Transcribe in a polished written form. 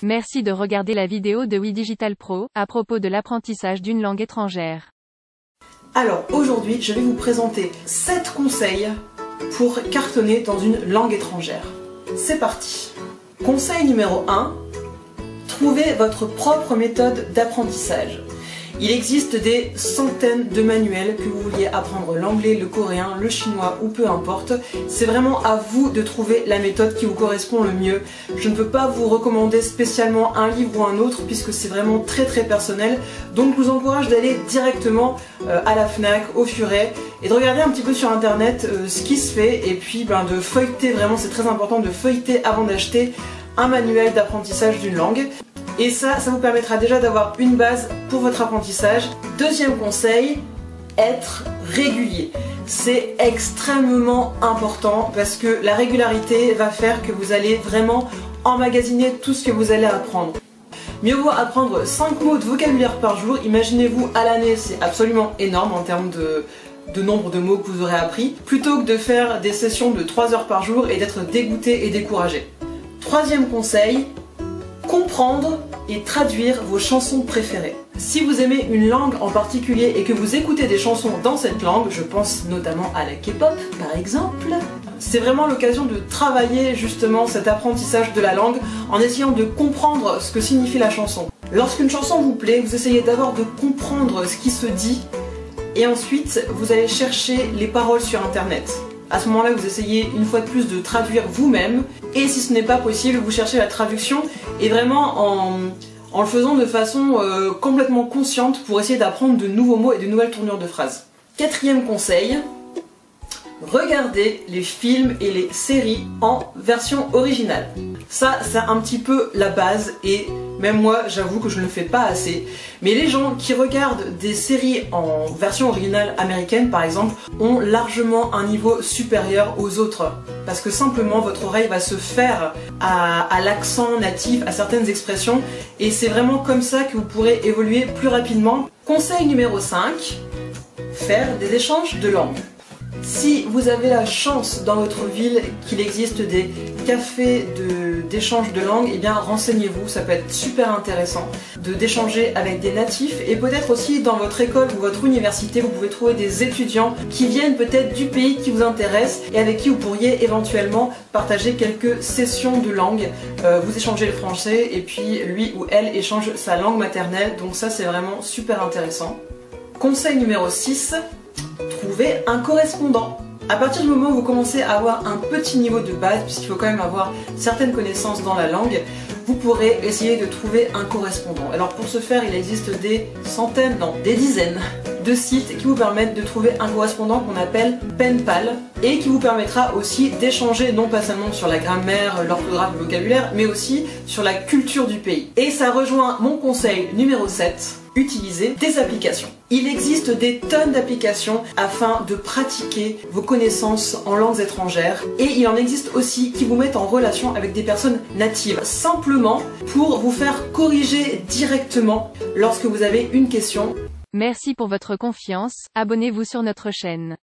Merci de regarder la vidéo de Oui Digital Pro, à propos de l'apprentissage d'une langue étrangère. Alors aujourd'hui, je vais vous présenter 7 conseils pour cartonner dans une langue étrangère. C'est parti. Conseil numéro 1, trouvez votre propre méthode d'apprentissage. Il existe des centaines de manuels, que vous vouliez apprendre l'anglais, le coréen, le chinois ou peu importe. C'est vraiment à vous de trouver la méthode qui vous correspond le mieux. Je ne peux pas vous recommander spécialement un livre ou un autre puisque c'est vraiment très personnel. Donc je vous encourage d'aller directement à la Fnac, au Furet et de regarder un petit peu sur internet ce qui se fait et puis de feuilleter, vraiment c'est très important de feuilleter avant d'acheter un manuel d'apprentissage d'une langue. Et ça vous permettra déjà d'avoir une base pour votre apprentissage. Deuxième conseil, être régulier. C'est extrêmement important parce que la régularité va faire que vous allez vraiment emmagasiner tout ce que vous allez apprendre. Mieux vaut apprendre 5 mots de vocabulaire par jour. Imaginez-vous à l'année, c'est absolument énorme en termes de nombre de mots que vous aurez appris, plutôt que de faire des sessions de 3 heures par jour et d'être dégoûté et découragé. Troisième conseil, comprendre et traduire vos chansons préférées. Si vous aimez une langue en particulier et que vous écoutez des chansons dans cette langue, je pense notamment à la K-pop par exemple, c'est vraiment l'occasion de travailler justement cet apprentissage de la langue en essayant de comprendre ce que signifie la chanson. Lorsqu'une chanson vous plaît, vous essayez d'abord de comprendre ce qui se dit et ensuite vous allez chercher les paroles sur internet. À ce moment-là, vous essayez une fois de plus de traduire vous-même et si ce n'est pas possible, vous cherchez la traduction et vraiment en le faisant de façon complètement consciente pour essayer d'apprendre de nouveaux mots et de nouvelles tournures de phrases. Quatrième conseil, regardez les films et les séries en version originale. Ça, c'est un petit peu la base et même moi, j'avoue que je ne le fais pas assez. Mais les gens qui regardent des séries en version originale américaine, par exemple, ont largement un niveau supérieur aux autres. Parce que simplement, votre oreille va se faire à l'accent natif, à certaines expressions. Et c'est vraiment comme ça que vous pourrez évoluer plus rapidement. Conseil numéro 5, faire des échanges de langue. Si vous avez la chance dans votre ville qu'il existe des cafés d'échange de langue, eh bien renseignez-vous, ça peut être super intéressant d'échanger avec des natifs et peut-être aussi dans votre école ou votre université vous pouvez trouver des étudiants qui viennent peut-être du pays qui vous intéresse et avec qui vous pourriez éventuellement partager quelques sessions de langue. Vous échangez le français et puis lui ou elle échange sa langue maternelle, donc ça c'est vraiment super intéressant. Conseil numéro 6. Trouvez un correspondant. À partir du moment où vous commencez à avoir un petit niveau de base, puisqu'il faut quand même avoir certaines connaissances dans la langue, vous pourrez essayer de trouver un correspondant. Alors pour ce faire, il existe des centaines, non, des dizaines de sites qui vous permettent de trouver un correspondant qu'on appelle Penpal et qui vous permettra aussi d'échanger non pas seulement sur la grammaire, l'orthographe, le vocabulaire, mais aussi sur la culture du pays. Et ça rejoint mon conseil numéro 7. Utilisez des applications. Il existe des tonnes d'applications afin de pratiquer vos connaissances en langues étrangères et il en existe aussi qui vous mettent en relation avec des personnes natives, simplement pour vous faire corriger directement lorsque vous avez une question. Merci pour votre confiance, abonnez-vous sur notre chaîne.